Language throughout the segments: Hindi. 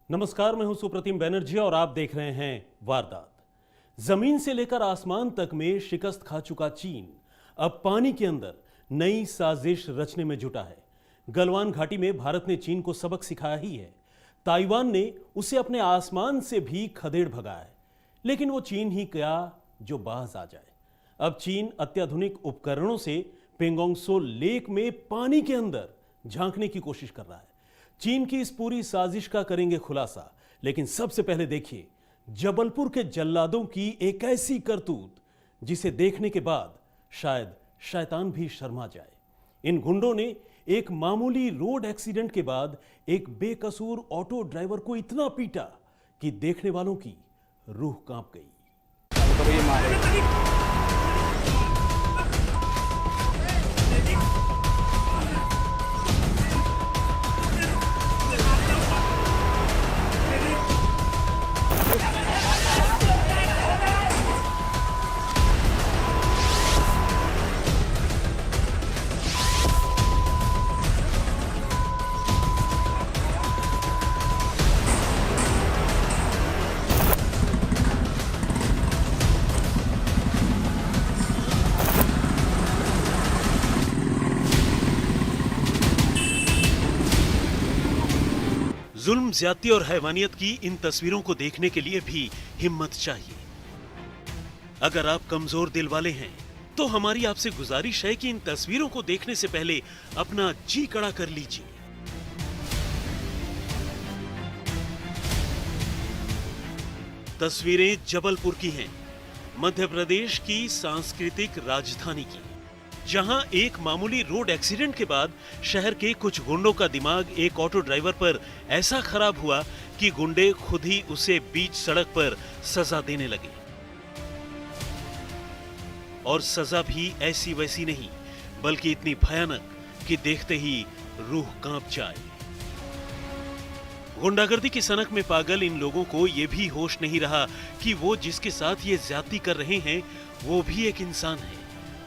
नमस्कार, मैं हूं सुप्रतिम बैनर्जी और आप देख रहे हैं वारदात। जमीन से लेकर आसमान तक में शिकस्त खा चुका चीन अब पानी के अंदर नई साजिश रचने में जुटा है। गलवान घाटी में भारत ने चीन को सबक सिखाया ही है। ताइवान ने उसे अपने आसमान से भी खदेड़ भगाया है, लेकिन वो चीन ही क्या जो बाज आ जाए। अब चीन अत्याधुनिक उपकरणों से पेंगोंग त्सो लेक में पानी के अंदर झांकने की कोशिश कर रहा है। चीन की इस पूरी साजिश का करेंगे खुलासा, लेकिन सबसे पहले देखिए जबलपुर के जल्लादों की एक ऐसी करतूत जिसे देखने के बाद शायद शैतान भी शर्मा जाए। इन गुंडों ने एक मामूली रोड एक्सीडेंट के बाद एक बेकसूर ऑटो ड्राइवर को इतना पीटा कि देखने वालों की रूह कांप गई। जुल्म, ज्यादती और हैवानियत की इन तस्वीरों को देखने के लिए भी हिम्मत चाहिए। अगर आप कमजोर दिल वाले हैं तो हमारी आपसे गुजारिश है कि इन तस्वीरों को देखने से पहले अपना जी कड़ा कर लीजिए। तस्वीरें जबलपुर की हैं, मध्य प्रदेश की सांस्कृतिक राजधानी की, जहां एक मामूली रोड एक्सीडेंट के बाद शहर के कुछ गुंडों का दिमाग एक ऑटो ड्राइवर पर ऐसा खराब हुआ कि गुंडे खुद ही उसे बीच सड़क पर सजा देने लगे। और सजा भी ऐसी वैसी नहीं, बल्कि इतनी भयानक कि देखते ही रूह कांप जाए। गुंडागर्दी की सनक में पागल इन लोगों को यह भी होश नहीं रहा कि वो जिसके साथ ये ज्यादती कर रहे हैं वो भी एक इंसान है।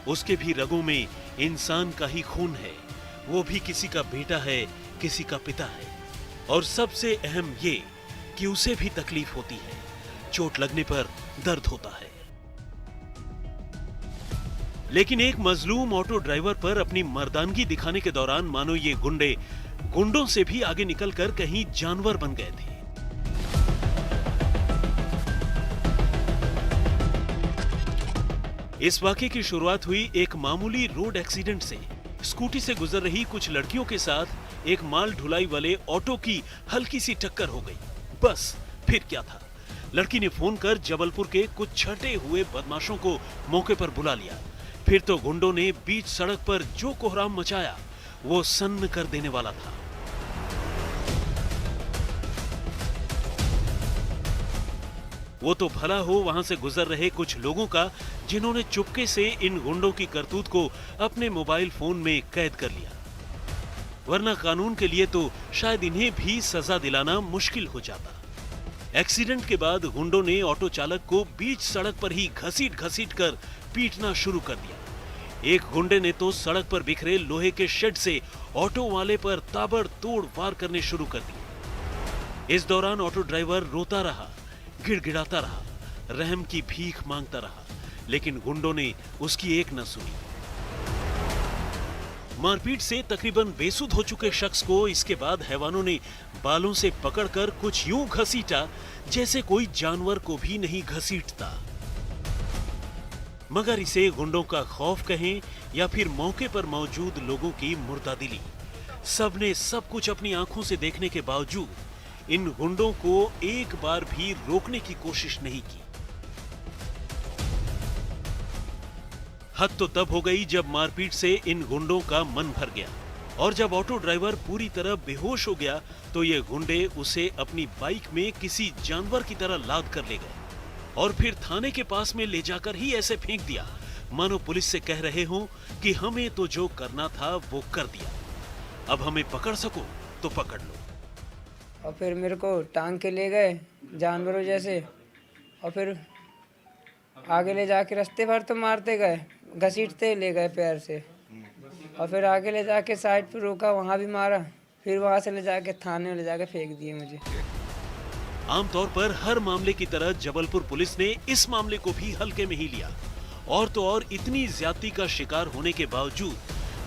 उसके भी रगों में इंसान का ही खून है। वो भी किसी का बेटा है, किसी का पिता है। और सबसे अहम ये कि उसे भी तकलीफ होती है, चोट लगने पर दर्द होता है। लेकिन एक मजलूम ऑटो ड्राइवर पर अपनी मर्दानगी दिखाने के दौरान मानो ये गुंडे गुंडों से भी आगे निकलकर कहीं जानवर बन गए थे। इस वाकये की शुरुआत हुई एक मामूली रोड एक्सीडेंट से। स्कूटी से गुजर रही कुछ लड़कियों के साथ एक माल ढुलाई वाले ऑटो की हल्की सी टक्कर हो गई। बस फिर क्या था, लड़की ने फोन कर जबलपुर के कुछ छटे हुए बदमाशों को मौके पर बुला लिया। फिर तो गुंडों ने बीच सड़क पर जो कोहराम मचाया वो सन्न कर देने वाला था। वो तो भला हो वहां से गुजर रहे कुछ लोगों का, जिन्होंने चुपके से इन गुंडों की करतूत को अपने मोबाइल फोन में कैद कर लिया, वरना कानून के लिए तो शायद इन्हें भी सजा दिलाना मुश्किल हो जाता। एक्सीडेंट के बाद गुंडों ने ऑटो चालक को बीच सड़क पर ही घसीट घसीट कर पीटना शुरू कर दिया। एक गुंडे ने तो सड़क पर बिखरे लोहे के शेड से ऑटो वाले पर ताबड़तोड़ वार करने शुरू कर दिए। इस दौरान ऑटो ड्राइवर रोता रहा, गिड़गिड़ाता रहा, रहम की भीख मांगता रहा, लेकिन गुंडों ने उसकी एक न सुनी। मारपीट से तकरीबन बेसुध हो चुके शख्स को इसके बाद हैवानों ने बालों से पकड़कर कुछ यूं घसीटा जैसे कोई जानवर को भी नहीं घसीटता। मगर इसे गुंडों का खौफ कहें या फिर मौके पर मौजूद लोगों की मुर्दादिली, सबने सब कुछ अपनी आंखों से देखने के बावजूद इन गुंडों को एक बार भी रोकने की कोशिश नहीं की। हद तो तब हो गई जब मारपीट से इन गुंडों का मन भर गया और जब ऑटो ड्राइवर पूरी तरह बेहोश हो गया तो ये गुंडे उसे अपनी बाइक में किसी जानवर की तरह लाद कर ले गए और फिर थाने के पास में ले जाकर ही ऐसे फेंक दिया मानो पुलिस से कह रहे हों कि हमें तो जो करना था वो कर दिया, अब हमें पकड़ सको तो पकड़ लो। और फिर मेरे को टांग के ले गए जानवरों जैसे, और फिर आगे ले जाके रास्ते भर तो मारते गए, घसीटते ले गए पैर से, और फिर आगे ले जाके साइड पर रोका, वहाँ भी मारा, फिर वहाँ से ले जाके थाने ले जाके फेंक दिए मुझे। आमतौर पर हर मामले की तरह जबलपुर पुलिस ने इस मामले को भी हल्के में ही लिया। और तो और इतनी ज्यादती का शिकार होने के बावजूद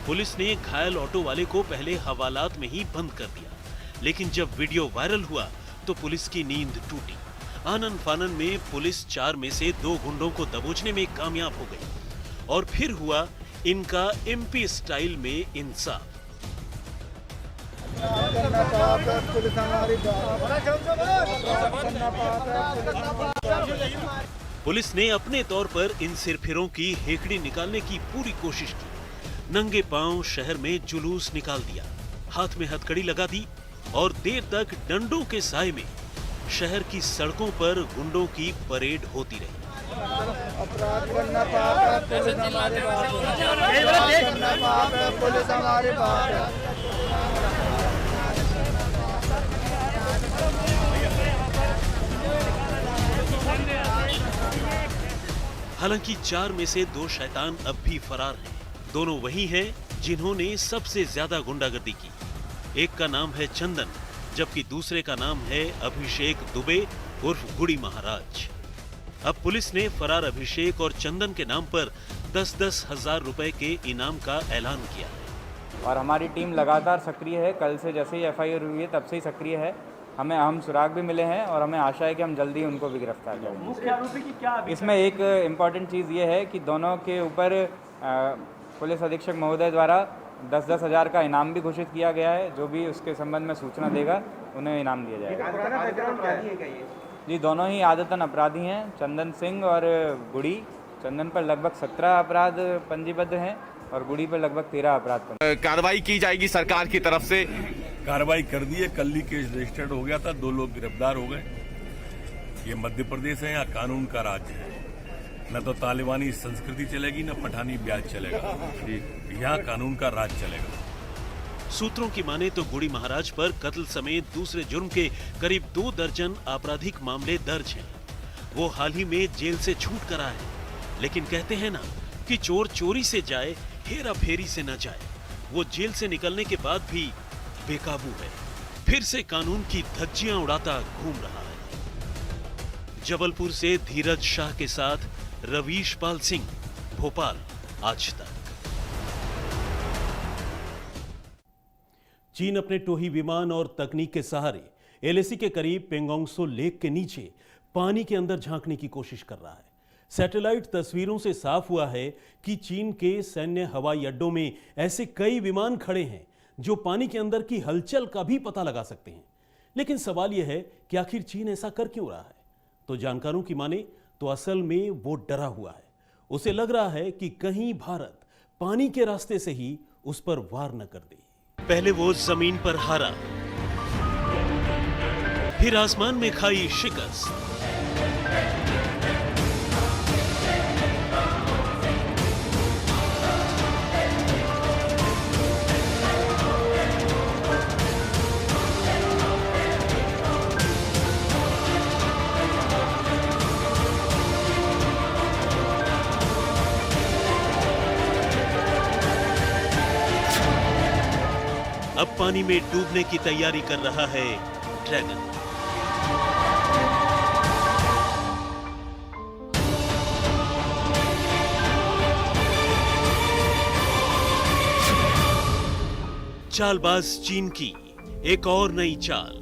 पुलिस ने घायल ऑटो वाले को पहले हवालात में ही बंद कर दिया। लेकिन जब वीडियो वायरल हुआ तो पुलिस की नींद टूटी। आनन फानन में पुलिस 4 में से 2 गुंडों को दबोचने में कामयाब हो गई और फिर हुआ इनका एमपी स्टाइल में इंसाफ। पुलिस ने अपने तौर पर इन सिरफिरों की हेकड़ी निकालने की पूरी कोशिश की। नंगे पांव शहर में जुलूस निकाल दिया, हाथ में हथकड़ी लगा दी और देर तक डंडों के साए में शहर की सड़कों पर गुंडों की परेड होती रही। अपराध करना पाप है, पुलिस हमारे पास है। अपराध करना पाप है, पुलिस हमारे पास है। हालांकि 4 में से 2 शैतान अब भी फरार हैं। दोनों वही हैं जिन्होंने सबसे ज्यादा गुंडागर्दी की। एक का नाम है चंदन, जबकि दूसरे का नाम है अभिषेक दुबे उर्फ गुड़ी महाराज। अब पुलिस ने फरार अभिषेक और चंदन के नाम पर 10-10 हजार रुपए के इनाम का ऐलान किया है। और हमारी टीम लगातार सक्रिय है। कल से जैसे ही एफआईआर हुई है तब से ही सक्रिय है। हमें अहम सुराग भी मिले हैं और हमें आशा है कि हम जल्दी उनको भी गिरफ्तार करेंगे। मुख्य आरोपी की क्या इसमें एक इम्पॉर्टेंट चीज़ ये है कि दोनों के ऊपर पुलिस अधीक्षक महोदय द्वारा 10-10 हज़ार का इनाम भी घोषित किया गया है। जो भी उसके संबंध में सूचना देगा उन्हें इनाम दिया जाएगा। जी, दोनों ही आदतन अपराधी हैं, चंदन सिंह और गुड़ी। चंदन पर लगभग 17 अपराध पंजीबद्ध हैं और गुड़ी पर लगभग 13 अपराध। कार्रवाई की जाएगी सरकार की तरफ से? कार्रवाई कर दी है। कल ही केस रजिस्टर्ड हो गया था, 2 लोग गिरफ्तार हो गए। ये मध्य प्रदेश है, यहाँ कानून का राज्य है। न तो तालिबानी संस्कृति चलेगी, न पठानी ब्याज चलेगा। यहाँ कानून का राज चलेगा। सूत्रों की माने तो गुड़ी महाराज पर कत्ल समेत दूसरे जुर्म के करीब 2 दर्जन आपराधिक मामले दर्ज हैं। वो हाल ही में जेल से छूट कर आए, लेकिन कहते हैं ना कि चोर चोरी से जाए, हेरा फेरी से न जाए। वो जेल से निकलने के बाद भी बेकाबू है, फिर से कानून की धज्जियां उड़ाता घूम रहा है। जबलपुर से धीरज शाह के साथ रवीश पाल सिंह, भोपाल, आज तक। चीन अपने टोही विमान और तकनीक के सहारे एलएसी के करीब पेंगोंगसो लेक के नीचे पानी के अंदर झांकने की कोशिश कर रहा है। सैटेलाइट तस्वीरों से साफ हुआ है कि चीन के सैन्य हवाई अड्डों में ऐसे कई विमान खड़े हैं जो पानी के अंदर की हलचल का भी पता लगा सकते हैं। लेकिन सवाल यह है कि आखिर चीन ऐसा कर क्यों रहा है? तो जानकारों की माने तो असल में वो डरा हुआ है। उसे लग रहा है कि कहीं भारत पानी के रास्ते से ही उस पर वार न कर दे। पहले वो जमीन पर हारा, फिर आसमान में खाई शिकस्त। अब पानी में डूबने की तैयारी कर रहा है ड्रैगन। चालबाज चीन की एक और नई चाल।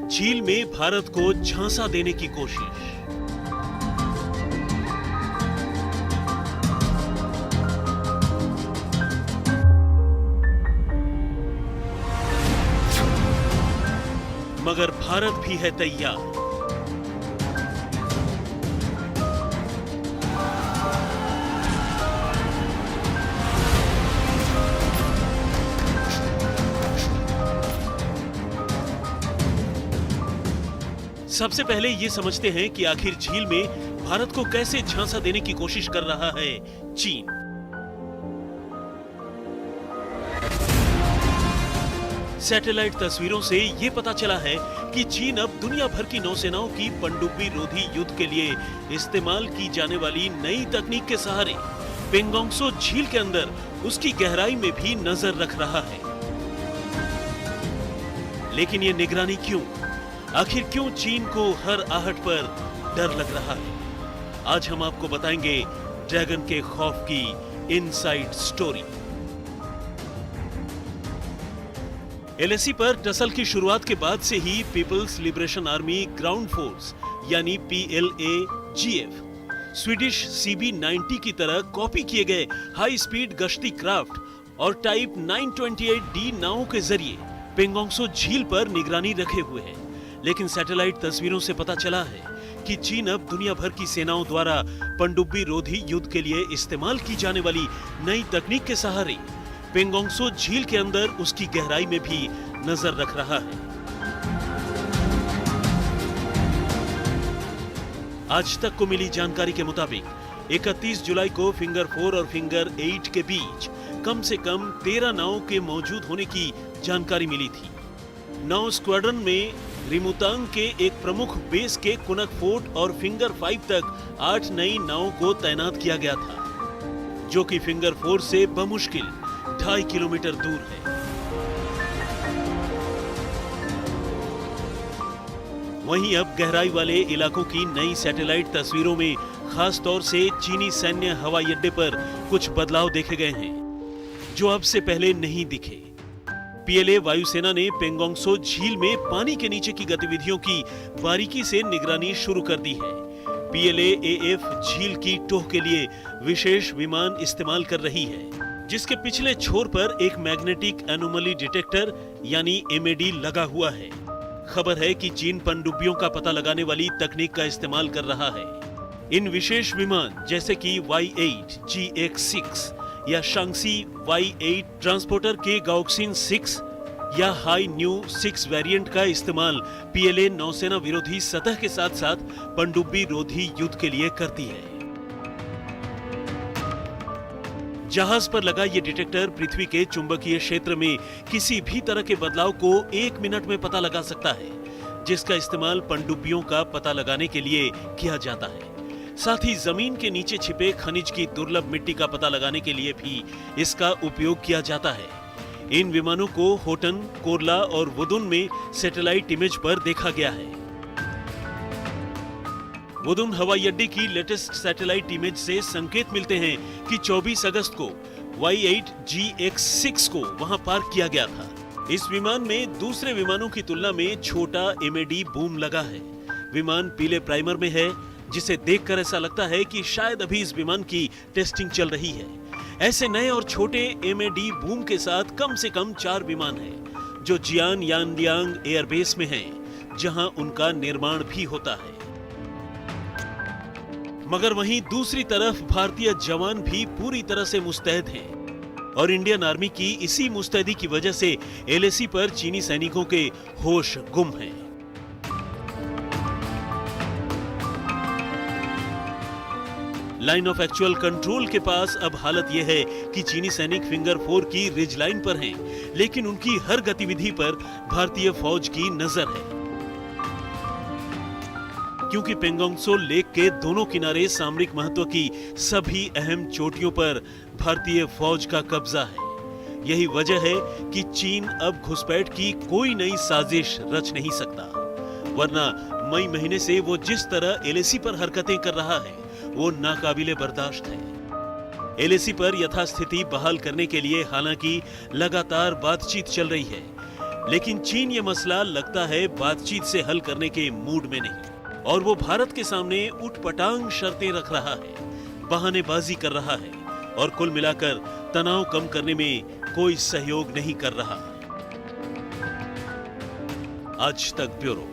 झील में भारत को झांसा देने की कोशिश। मगर भारत भी है तैयार। सबसे पहले ये समझते हैं कि आखिर झील में भारत को कैसे झांसा देने की कोशिश कर रहा है चीन। सैटेलाइट तस्वीरों से यह पता चला है कि चीन अब दुनिया भर की नौसेनाओं की पनडुब्बी रोधी युद्ध के लिए इस्तेमाल की जाने वाली नई तकनीक के सहारे पेंगोंगसो झील के अंदर उसकी गहराई में भी नजर रख रहा है। लेकिन ये निगरानी क्यों? आखिर क्यों चीन को हर आहट पर डर लग रहा है? आज हम आपको बताएंगे ड्रैगन के खौफ की इनसाइड स्टोरी। एलएसी पर टसल की शुरुआत के बाद से ही People's Liberation Army ground force यानी PLA-GF स्वीडिश CB-90 की तरह कॉपी किए गए हाई स्पीड गश्ती क्राफ्ट और टाइप 928D नावों के जरिए पेंगोंगसो झील पर निगरानी रखे हुए है। लेकिन सैटेलाइट तस्वीरों से पता चला है कि चीन अब दुनिया भर की सेनाओं द्वारा पनडुब्बी रोधी युद्ध के लिए इस्तेमाल की जाने वाली नई तकनीक के सहारे पेंगोंगसो झील के अंदर उसकी गहराई में भी नजर रख रहा है। आज तक को मिली जानकारी के मुताबिक 31 जुलाई को फिंगर 4 और फिंगर 8 के बीच कम से कम 13 नावों के मौजूद होने की जानकारी मिली थी। नाव स्क्वाड्रन में रिमुतांग के एक प्रमुख बेस के कुनक फोर्ट और फिंगर 5 तक 8 नई नावों को तैनात किया गया था, जो कि फिंगर 4 से बमुश्किल 2.5 किलोमीटर दूर है। वहीं अब गहराई वाले इलाकों की नई सैटेलाइट तस्वीरों में खास तौर से चीनी सैन्य हवाई अड्डे पर कुछ बदलाव देखे गए हैं, जो अब से पहले नहीं दिखे। PLA वायुसेना ने पेंगोंगसो झील में पानी के नीचे की गतिविधियों की बारीकी से निगरानी शुरू कर दी है। PLA-AF झील की टोह के लिए विशेष विमान इस्तेमाल कर रही है, जिसके पिछले छोर पर एक मैग्नेटिक एनोमली डिटेक्टर यानी MAD लगा हुआ है। खबर है कि चीन पनडुब्बियों का पता लगाने वाली तकनीक का इस्तेमाल कर रहा है। इन विशेष विमान जैसे कि Y8 GX6 या शांगसी Y8 ट्रांसपोर्टर के गाओक्सिन 6 या हाई न्यू 6 वेरिएंट का इस्तेमाल PLA नौसेना विरोधी सतह के साथ साथ पनडुब्बी रोधी युद्ध के लिए करती है। जहाज पर लगा ये डिटेक्टर पृथ्वी के चुंबकीय क्षेत्र में किसी भी तरह के बदलाव को 1 मिनट में पता लगा सकता है, जिसका इस्तेमाल पनडुब्बियों का पता लगाने के लिए किया जाता है। साथ ही जमीन के नीचे छिपे खनिज की दुर्लभ मिट्टी का पता लगाने के लिए भी इसका उपयोग किया जाता है। इन विमानों को होटन, कोरला और वुदुन में सैटेलाइट इमेज पर देखा गया है। वुदुन हवाई अड्डे की लेटेस्ट सैटेलाइट इमेज से संकेत मिलते हैं कि 24 अगस्त को Y8 GX6 को वहां पार्क किया गया था। इस विमान में दूसरे विमानों की तुलना में छोटा MAD बूम लगा है। विमान पीले प्राइमर में है, जिसे देखकर ऐसा लगता है कि शायद अभी इस विमान की टेस्टिंग चल रही है। ऐसे नए और छोटे MAD बूम के साथ कम से कम 4 विमान हैं, जो जियान यानलियांग एयरबेस में हैं, जहां उनका निर्माण भी होता है। मगर वहीं दूसरी तरफ भारतीय जवान भी पूरी तरह से मुस्तैद हैं और इंडियन आर्मी की इसी मुस्तैदी की वजह से LAC पर चीनी सैनिकों के होश गुम हैं। लाइन ऑफ एक्चुअल कंट्रोल के पास अब हालत यह है कि चीनी सैनिक फिंगर 4 की रिज लाइन पर हैं, लेकिन उनकी हर गतिविधि पर भारतीय फौज की नजर है, क्योंकि पेंगोंगसो लेक के दोनों किनारे सामरिक महत्व की सभी अहम चोटियों पर भारतीय फौज का कब्जा है। यही वजह है कि चीन अब घुसपैठ की कोई नई साजिश रच नहीं सकता, वरना मई महीने से वो जिस तरह LAC पर हरकतें कर रहा है वो नाकाबिले बर्दाश्त है। LAC पर यथास्थिति बहाल करने के लिए हालांकि लगातार बातचीत चल रही है, लेकिन चीन ये मसला लगता है बातचीत से हल करने के मूड में नहीं, और वो भारत के सामने उठपटांग शर्तें रख रहा है, बहानेबाजी कर रहा है और कुल मिलाकर तनाव कम करने में कोई सहयोग नहीं कर रहा। आज तक ब्यूरो।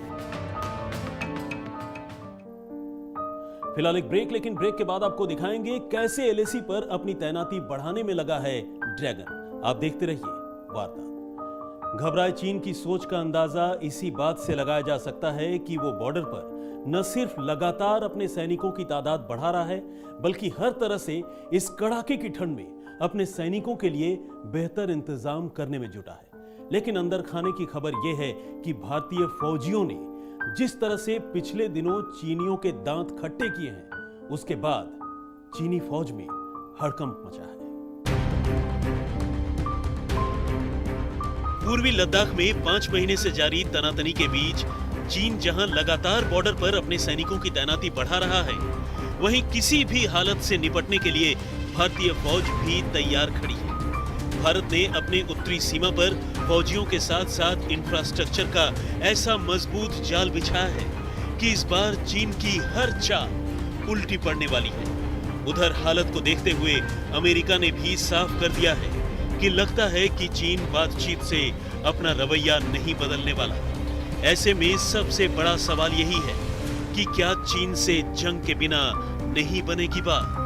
फिलहाल एक ब्रेक, लेकिन ब्रेक के बाद आपको दिखाएंगे कैसे LAC पर अपनी तैनाती बढ़ाने में लगा है ड्रैगन। आप देखते रहिए वार्ता। घबराए चीन की सोच का अंदाजा इसी बात से लगाया जा सकता है कि वो बॉर्डर पर न सिर्फ लगातार अपने सैनिकों की तादाद बढ़ा रहा है, बल्कि हर तरह से इस कड़ाके की ठंड में अपने सैनिकों के लिए बेहतर इंतजाम करने में जुटा है। लेकिन अंदर खाने की खबर यह है कि भारतीय फौजियों ने जिस तरह से पिछले दिनों चीनियों के दांत खट्टे किए हैं, उसके बाद चीनी फौज में हड़कंप मचा है। पूर्वी लद्दाख में 5 महीने से जारी तनातनी के बीच चीन जहां लगातार बॉर्डर पर अपने सैनिकों की तैनाती बढ़ा रहा है, वहीं किसी भी हालत से निपटने के लिए भारतीय फौज भी तैयार खड़ी है। भारत ने अपने उत्तरी सीमा पर फौजियों के साथ साथ इंफ्रास्ट्रक्चर का ऐसा मजबूत जाल बिछाया है कि इस बार चीन की हर चाल उल्टी पड़ने वाली है। उधर हालत को देखते हुए अमेरिका ने भी साफ कर दिया है कि लगता है कि चीन बातचीत से अपना रवैया नहीं बदलने वाला। ऐसे में सबसे बड़ा सवाल यही है कि क्या चीन से जंग के बिना नहीं बनेगी बात।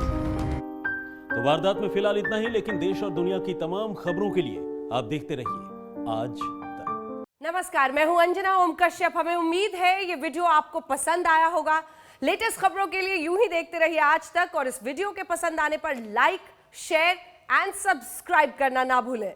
तो वारदात में फिलहाल इतना ही, लेकिन देश और दुनिया की तमाम खबरों के लिए आप देखते रहिए आज तक। नमस्कार, मैं हूं अंजना ओम कश्यप। हमें उम्मीद है ये वीडियो आपको पसंद आया होगा। लेटेस्ट खबरों के लिए यूं ही देखते रहिए आज तक, और इस वीडियो के पसंद आने पर लाइक, शेयर एंड सब्सक्राइब करना ना भूलें।